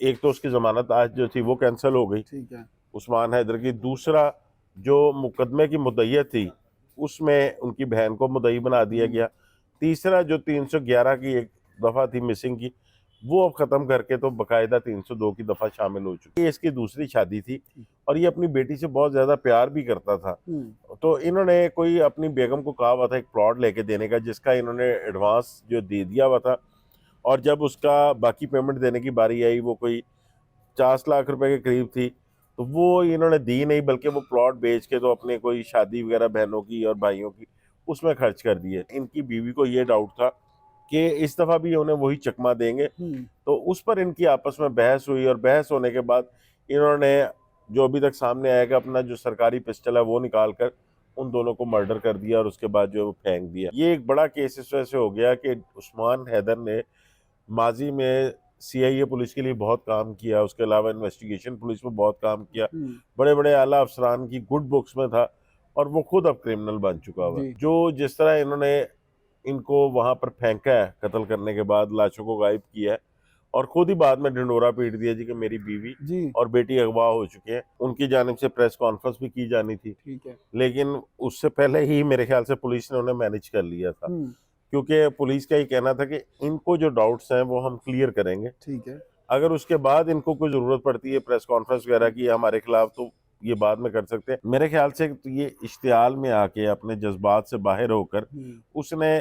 एक तो उसकी जमानत आज जो थी वो कैंसिल हो गई, ठीक है। उस्मान हैदर की। दूसरा, जो मुकदमे की मुद्दईयत थी उसमें उनकी बहन को मुद्दई बना दिया गया। तीसरा, जो 311 की एक दफा थी मिसिंग की, वो अब खत्म करके तो बकायदा 302 की दफा शामिल हो चुकी है। ये इसकी दूसरी शादी थी और ये अपनी बेटी से बहुत ज्यादा प्यार भी करता था। तो इन्होंने कोई अपनी बेगम को कहा हुआ था एक प्लॉट लेके देने का, जिसका इन्होंने एडवांस जो दे दिया हुआ था, और जब उसका बाकी पेमेंट देने की बारी आई, वो कोई 50 लाख रुपए के करीब थी, तो वो इन्होंने दी नहीं, बल्कि वो प्लॉट बेच के तो अपने कोई शादी वगैरह बहनों की और भाइयों की उसमें खर्च कर दिए। इनकी बीवी को ये डाउट था कि इस दफा भी उन्हें वही चकमा देंगे, तो उस पर इनकी आपस में बहस हुई, और बहस होने के बाद इन्होंने, जो अभी तक सामने आया, कि अपना जो सरकारी पिस्टल है वो निकाल कर उन दोनों को मर्डर कर दिया और उसके बाद जो है वो फेंक दिया। ये एक बड़ा केस इस वजह से हो गया कि उस्मान हैदर ने माजी में सीआईए पुलिस के लिए बहुत काम किया, उसके अलावा इन्वेस्टिगेशन पुलिस में बहुत काम किया, बड़े बड़े आला अफसरान की गुड बुक्स में था, और वो खुद अब क्रिमिनल बन चुका हुआ। जो जिस तरह इन्होंने इनको वहां पर फेंका है, कत्ल करने के बाद लाशों को गायब किया है, और खुद ही बाद में ढिंडोरा पीट दिया जी कि मेरी बीवी और बेटी अगवा हो चुके हैं। उनकी जानिब से प्रेस कॉन्फ्रेंस भी की जानी थी, ठीक है, लेकिन उससे पहले ही मेरे ख्याल से पुलिस ने उन्हें मैनेज कर लिया था, क्योंकि पुलिस का ही कहना था कि इनको जो डाउट्स हैं वो हम क्लियर करेंगे, ठीक है। अगर उसके बाद इनको कोई जरूरत पड़ती है प्रेस कॉन्फ्रेंस वगैरह की हमारे खिलाफ, तो ये बाद में कर सकते हैं। मेरे ख्याल से तो ये इश्तियाल में आके अपने जज्बात से बाहर होकर उसने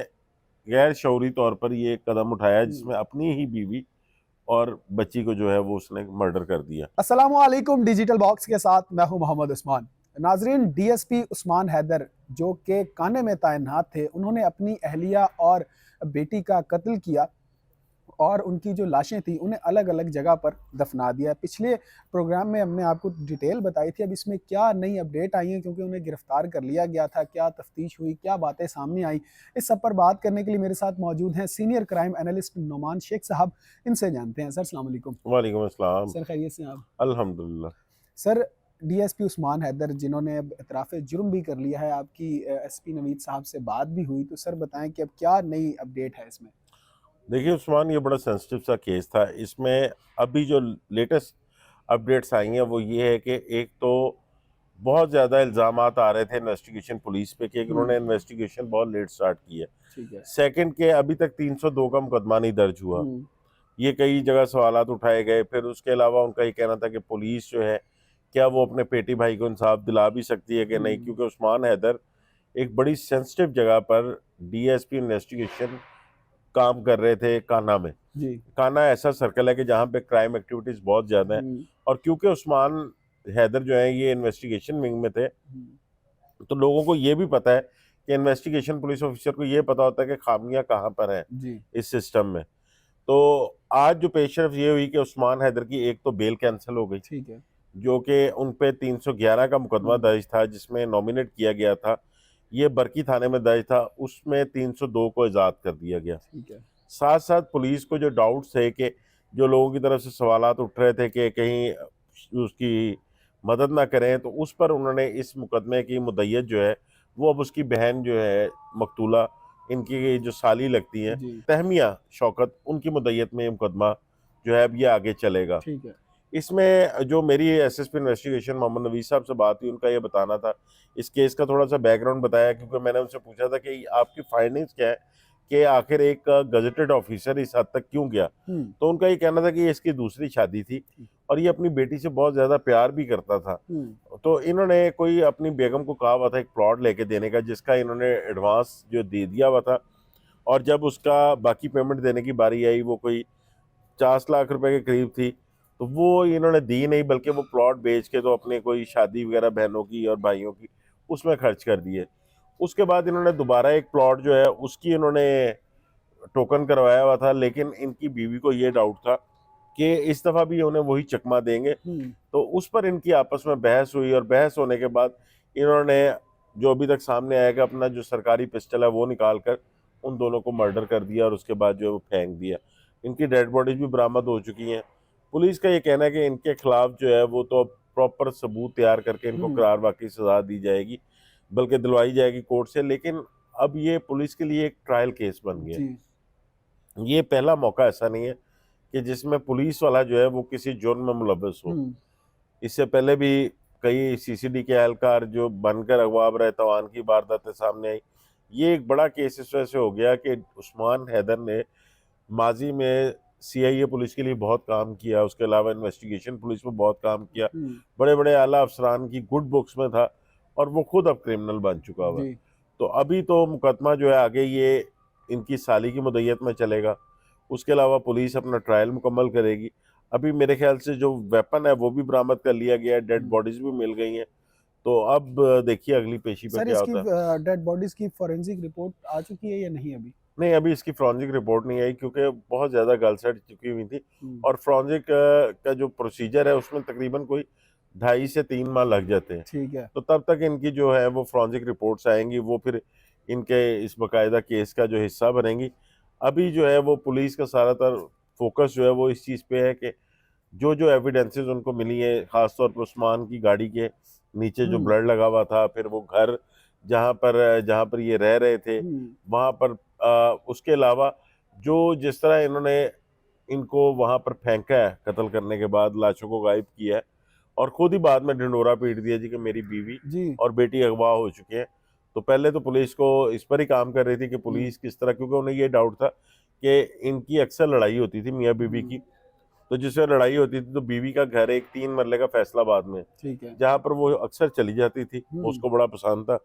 गैर शऊरी तौर पर ये कदम उठाया, जिसमें अपनी ही बीवी और बच्ची को जो है वो उसने मर्डर कर दिया। अस्सलामु अलैकुम, डिजिटल बॉक्स के साथ मैं हूं मोहम्मद उस्मान। नाजरीन, डीएसपी उस्मान हैदर जो के काने में तैनात थे, उन्होंने अपनी अहलिया और बेटी का कत्ल किया और उनकी जो लाशें थी उन्हें अलग अलग जगह पर दफना दिया। पिछले प्रोग्राम में हमने आपको डिटेल बताई थी, अब इसमें क्या नई अपडेट आई है, क्योंकि उन्हें गिरफ्तार कर लिया गया था, क्या तफ्तीश हुई, क्या बातें सामने आई, इस सब पर बात करने के लिए मेरे साथ मौजूद हैं senior crime analyst Noman Shaikh साहब। इनसे जानते हैं। सर अस्सलाम वालेकुम। वालेकुम अस्सलाम। सर खैरियत से आप? अल्हम्दुलिल्लाह। सर, डीएसपी उस्मान हैदर जिन्होंने अब इतराफ़ जुर्म भी कर लिया है, आपकी एसपी नवीद साहब से बात भी हुई, तो सर बताएं कि अब क्या नई अपडेट है इसमें? देखिए उस्मान, ये बड़ा सेंसिटिव सा केस था। इसमें अभी जो लेटेस्ट अपडेट्स आई हैं वो ये है कि एक तो बहुत ज़्यादा इल्ज़ामात आ रहे थे इन्वेस्टिगेशन पुलिस पे कि उन्होंने इन्वेस्टिगेशन बहुत लेट स्टार्ट की है। ठीक है। सेकंड, के अभी तक 302 का मुकदमा नहीं दर्ज हुआ। ये कई जगह सवालात उठाए गए। फिर उसके अलावा उनका ये कहना था कि पुलिस जो है, क्या वो अपने पेटी भाई को इंसाफ दिला भी सकती है कि नहीं, क्योंकि उस्मान हैदर एक बड़ी सेंसिटिव जगह पर डीएसपी इन्वेस्टिगेशन काम कर रहे थे कान्हा में। कान्हा ऐसा सर्कल है कि जहाँ पे क्राइम एक्टिविटीज बहुत ज्यादा है, और क्योंकि उस्मान हैदर जो है ये इन्वेस्टिगेशन विंग में थे, तो लोगों को ये भी पता है कि इन्वेस्टिगेशन पुलिस ऑफिसर को ये पता होता है कि खामियां कहाँ पर हैं इस सिस्टम में। तो आज जो पेशरफ ये हुई कि उस्मान हैदर की एक तो बेल कैंसिल हो गई, ठीक है, जो कि उन पे 311 का मुकदमा दर्ज था, जिसमें नॉमिनेट किया गया था, ये बरकी थाने में दर्ज था, उसमें 302 को आजाद कर दिया गया। ठीक है। साथ साथ पुलिस को जो डाउट्स है कि जो लोगों की तरफ से सवालात उठ रहे थे कि कहीं उसकी मदद ना करें, तो उस पर उन्होंने इस मुकदमे की मुद्दईयत जो है वो अब उसकी बहन जो है मकतूला, इनकी जो साली लगती हैं तहमिया शौकत, उनकी मुद्दईयत में मुकदमा जो है अब ये आगे चलेगा। ठीक है। इसमें जो मेरी एसएसपी इन्वेस्टिगेशन मोहम्मद नवीद साहब से बात हुई, उनका ये बताना था, इस केस का थोड़ा सा बैकग्राउंड बताया, क्योंकि मैंने उनसे पूछा था कि आपकी फाइंडिंग्स क्या है कि आखिर एक गजेटेड ऑफिसर इस हद तक क्यों गया। तो उनका ये कहना था कि ये इसकी दूसरी शादी थी और ये अपनी बेटी से बहुत ज्यादा प्यार भी करता था। तो इन्होंने कोई अपनी बेगम को कहा हुआ था एक प्लॉट लेके देने का, जिसका इन्होंने एडवांस जो दे दिया हुआ था, और जब उसका बाकी पेमेंट देने की बारी आई, वो कोई 50 लाख रुपए के करीब थी, तो वो इन्होंने दी नहीं, बल्कि वो प्लॉट बेच के तो अपने कोई शादी वगैरह बहनों की और भाइयों की उसमें खर्च कर दिए। उसके बाद इन्होंने दोबारा एक प्लॉट जो है उसकी इन्होंने टोकन करवाया हुआ था, लेकिन इनकी बीवी को ये डाउट था कि इस दफा भी उन्हें वही चकमा देंगे, तो उस पर इनकी आपस में बहस हुई, और बहस होने के बाद इन्होंने, जो अभी तक सामने आया, कि अपना जो सरकारी पिस्टल है वो निकाल कर उन दोनों को मर्डर कर दिया, और उसके बाद जो है वो फेंक दिया। इनकी डेड बॉडीज भी बरामद हो चुकी हैं। पुलिस का ये कहना है कि इनके खिलाफ जो है वो तो प्रॉपर सबूत तैयार करके इनको करार वाकई सजा दी जाएगी, बल्कि दिलवाई जाएगी कोर्ट से। लेकिन अब ये पुलिस के लिए एक ट्रायल केस बन गया। ये पहला मौका ऐसा नहीं है कि जिसमें पुलिस वाला जो है वो किसी जुर्म में मुलव्वस हो। हम्म, इससे पहले भी कई सीसीडी के एहलकार जो बनकर अगवा बरए तवान की वारदातें सामने आई। ये एक बड़ा केस इस वजह से हो गया कि उस्मान हैदर ने माजी में सीआईए पुलिस के लिए बहुत काम किया, उसके अलावा इन्वेस्टिगेशन पुलिस में बहुत काम किया, हम्म, बड़े बड़े आला अफसरान की गुड बुक्स में था, और वो खुद अब क्रिमिनल बन चुका हुआ है। जी, तो अभी तो मुकदमा जो है आगे ये इनकी साली की मुद्दत में चलेगा, उसके अलावा पुलिस अपना ट्रायल मुकम्मल करेगी। अभी मेरे ख्याल से जो वेपन है वो भी बरामद कर लिया गया है, डेड बॉडीज भी मिल गई हैं। तो अब देखिए अगली पेशी पे सर क्या इसकी होता है। डेड बॉडीज की फॉरेंसिक रिपोर्ट आ चुकी है या नहीं अभी? नहीं, अभी इसकी फॉरेंसिक रिपोर्ट नहीं आई क्योंकि बहुत ज़्यादा गलसट चुकी हुई थी, हम्म, और फॉरेंसिक का जो प्रोसीजर है उसमें तकरीबन कोई 2.5 से 3 माह लग जाते हैं। ठीक है। तो तब तक इनकी जो है वो फॉरेंसिक रिपोर्ट्स आएंगी, वो फिर इनके इस बाकायदा केस का जो हिस्सा बनेंगी। अभी जो है वो पुलिस का सारातर फोकस जो है वो इस चीज़ पे है कि जो जो एविडेंसेस उनको मिली है, ख़ासतौर पर उस्मान की गाड़ी के नीचे जो हम्म, ब्लड लगा हुआ था, फिर वो घर जहाँ पर ये रह रहे थे हम्म, वहाँ पर, उसके अलावा जो जिस तरह इन्होंने इनको वहाँ पर फेंका है कत्ल करने के बाद, लाशों को गायब किया है, और खुद ही बाद में ढिंडोरा पीट दिया जी कि मेरी बीवी जी, और बेटी अगवा हो चुके हैं। तो पहले तो पुलिस को इस पर ही काम कर रही थी कि हम्म, पुलिस किस तरह, क्योंकि उन्हें ये डाउट था कि इनकी अक्सर लड़ाई होती थी मियाँ बीवी की। तो जिससे लड़ाई होती थी तो बीवी का घर एक 3 मरले का फैसलाबाद में, ठीक है। जहाँ पर वो अक्सर चली जाती थी, हम्म, उसको बड़ा पसंद था।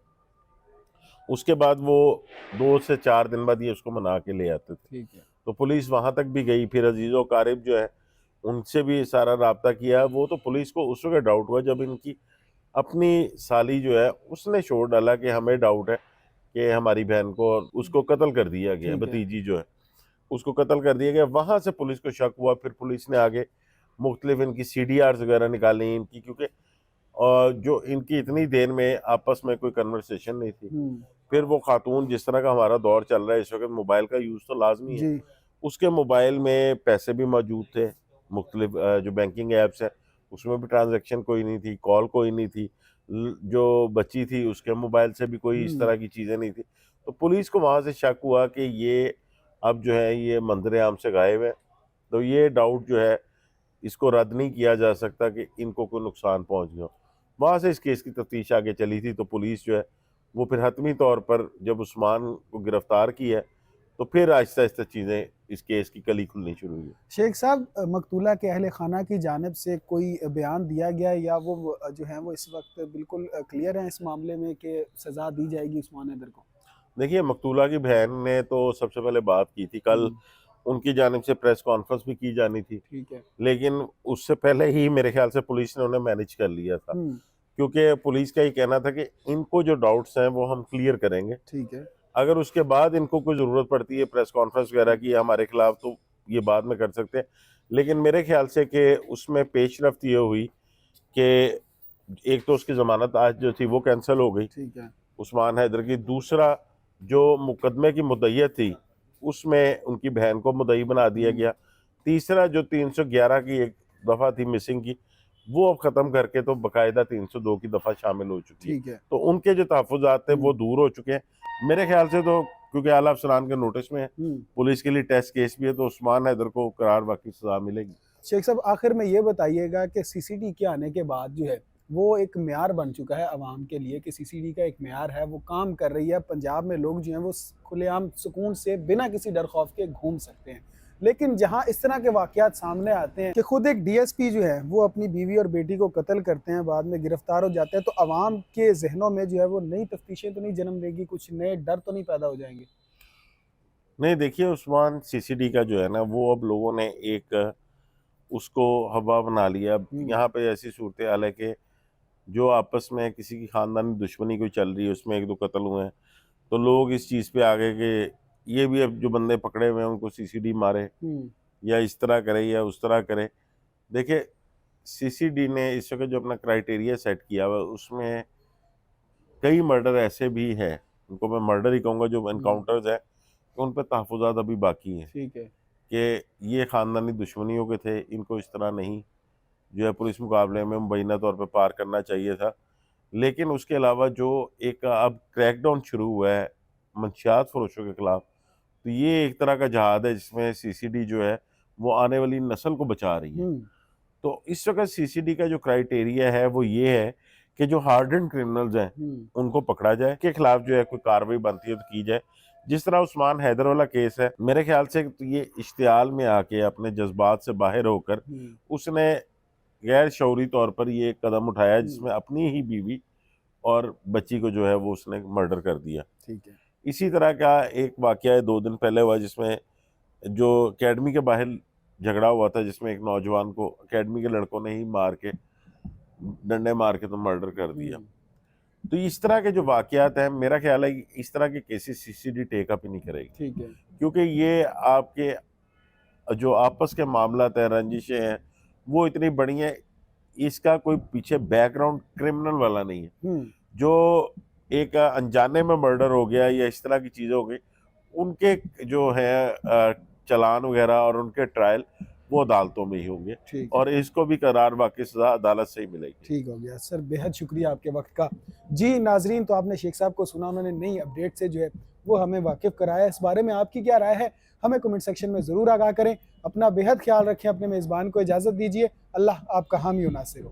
उसके बाद वो 2 से 4 दिन बाद ये उसको मना के ले आते थे। ठीक है। तो पुलिस वहां तक भी गई, फिर अजीज़ो कारिब जो है उनसे भी सारा राब्ता किया। वो तो पुलिस को उस वक्त डाउट हुआ जब इनकी अपनी साली जो है उसने शोर डाला कि हमें डाउट है कि हमारी बहन को और उसको कत्ल कर दिया गया, ठीक है। भतीजी जो है उसको कत्ल कर दिया गया। वहां से पुलिस को शक हुआ, फिर पुलिस ने आगे मुख्तलिफ इनकी CDRs वगैरह निकाली इनकी, क्योंकि जो इनकी इतनी देर में आपस में कोई कन्वर्सेशन नहीं थी। हम्म, फिर वो खातून, जिस तरह का हमारा दौर चल रहा है इस वक्त, मोबाइल का यूज़ तो लाजमी है, जी, उसके मोबाइल में पैसे भी मौजूद थे, मुख्तलिफ जो बैंकिंग ऐप्स है उसमें भी ट्रांजैक्शन कोई नहीं थी, कॉल कोई नहीं थी, जो बच्ची थी उसके मोबाइल से भी कोई इस हम्म, तरह की चीज़ें नहीं थी। तो पुलिस को वहाँ से शक हुआ कि ये अब जो है ये मंजर आम से गायब है। तो ये डाउट जो है इसको रद्द नहीं किया जा सकता कि इनको कोई नुकसान पहुंच गया। वहाँ से इस केस की तफ्तीश आगे चली थी। तो पुलिस जो है वो फिर हतमी तौर पर जब उस्मान को गिरफ्तार की है तो फिर आहिस्ता आहिस्ता चीज़ें इस केस की कली खुलनी शुरू हुई। शेख साहब मकतूला के अहल खाना की जानिब से कोई बयान दिया गया है या वो जो है वो इस वक्त बिल्कुल क्लियर है इस मामले में कि सज़ा दी जाएगी उस्मान हैदर को? देखिए, मकतूला की बहन ने तो सबसे पहले बात की थी, कल हम्म, उनकी जानिब से प्रेस कॉन्फ्रेंस भी की जानी थी, ठीक है। लेकिन उससे पहले ही मेरे ख्याल से पुलिस ने उन्हें मैनेज कर लिया था, हम्म, क्योंकि पुलिस का ये कहना था कि इनको जो डाउट्स हैं वो हम क्लियर करेंगे, ठीक है। अगर उसके बाद इनको कोई ज़रूरत पड़ती है प्रेस कॉन्फ्रेंस वगैरह की हमारे खिलाफ तो ये बाद में कर सकते हैं। लेकिन मेरे ख्याल से कि उसमें पेशरफ्त ये हुई कि एक तो उसकी ज़मानत आज जो थी वो कैंसिल हो गई ठीक है। उस्मान हैदर की, दूसरा जो मुकदमे की मुद्दत थी उसमें उनकी बहन को मुद्दई बना दिया गया, तीसरा जो 311 की एक दफ़ा थी मिसिंग की वो अब ख़त्म करके तो बाकायदा 302 की दफ़ा शामिल हो चुकी है। ठीक है। तो उनके जो तहफ़्फ़ुज़ात थे वो दूर हो चुके हैं मेरे ख्याल से। तो क्योंकि आला अफसरान के नोटिस में है, पुलिस के लिए टेस्ट केस भी है, तो उस्मान हैदर को करार वाकई सज़ा मिलेगी। शेख साहब आखिर में ये बताइएगा कि सीसीडी के आने के बाद जो है वो एक म्यार बन चुका है अवाम के लिए कि सीसीडी का एक म्यार है, वो काम कर रही है। पंजाब में लोग जो हैं वो खुलेआम सुकून से बिना किसी डर खौफ के घूम सकते हैं। लेकिन जहां इस तरह के वाकयात सामने आते हैं कि खुद एक डीएसपी जो है वो अपनी बीवी और बेटी को कत्ल करते हैं, बाद में गिरफ्तार हो जाते हैं, तो अवाम के जहनों में जो है वो नई तफ्तीशें तो नहीं जन्म देगी, कुछ नए डर तो नहीं पैदा हो जाएंगे? नहीं, देखिए, उस्मान सीसीडी का जो है ना वो अब लोगों ने एक उसको हवा बना लिया। अब यहाँ पे ऐसी सूरत हाल है कि जो आपस में किसी की खानदानी दुश्मनी कोई चल रही है उसमें 1-2 कत्ल हुए हैं, तो लोग इस चीज़ पे आ गए कि ये भी अब जो बंदे पकड़े हुए हैं उनको सीसीडी मारे या इस तरह करे या उस तरह करे। देखिए, सीसीडी ने इस वक्त जो अपना क्राइटेरिया सेट किया हुआ है उसमें कई मर्डर ऐसे भी हैं, उनको मैं मर्डर ही कहूँगा, जो एनकाउंटर्स हैं तो उन पर तहफ़्फ़ुज़ात अभी बाकी हैं ठीक है। कि ये ख़ानदानी दुश्मनियों के थे, इनको इस तरह नहीं जो है पुलिस मुकाबले में मुबैना तौर पे पार करना चाहिए था। लेकिन उसके अलावा जो एक अब क्रैकडाउन शुरू हुआ है मंशियात फ़रोशों के ख़िलाफ़, तो ये एक तरह का जहाद है जिसमें सीसीडी जो है वो आने वाली नस्ल को बचा रही है। तो इस वक्त सीसीडी का जो क्राइटेरिया है वो ये है कि जो हार्डन क्रिमिनल्स हैं उनको पकड़ा जाए, के खिलाफ जो है कोई कार्रवाई बनती है तो की जाए। जिस तरह उस्मान हैदर वाला केस है, मेरे ख्याल से तो ये इश्तियाल में आके अपने जज्बात से बाहर होकर उसने गैर शऊरी तौर पर ये एक कदम उठाया जिसमें अपनी ही बीवी और बच्ची को जो है वो उसने मर्डर कर दिया। ठीक है। इसी तरह का एक वाकया 2 दिन पहले हुआ जिसमें जो अकेडमी के बाहर झगड़ा हुआ था, जिसमें एक नौजवान को अकेडमी के लड़कों ने ही मार के, डंडे मार के तो मर्डर कर दिया। तो इस तरह के जो वाकयात हैं, मेरा ख्याल है कि इस तरह के केसेस सीसीडी टेक अप ही नहीं करेगी। ठीक है। क्योंकि ये आपके जो आपस के मामलात हैं, रंजिशें हैं, वो इतनी बड़ी हैं, इसका कोई पीछे बैकग्राउंड क्रिमिनल वाला नहीं है। जो एक अनजाने में मर्डर हो गया या इस तरह की चीज़ें हो गई, उनके जो है चालान वगैरह और उनके ट्रायल वो अदालतों में ही होंगे और इसको भी करार वाकई सजा अदालत से ही मिलेगी। ठीक हो गया सर, बेहद शुक्रिया आपके वक्त का। जी नाजरीन, तो आपने शेख साहब को सुना, उन्होंने नई अपडेट से जो है वो हमें वाकिफ कराया। इस बारे में आपकी क्या राय है, हमें कमेंट सेक्शन में ज़रूर आगाह करें। अपना बेहद ख्याल रखें, अपने मेज़बान को इजाज़त दीजिए। अल्लाह आपका हामी व नासिर हो।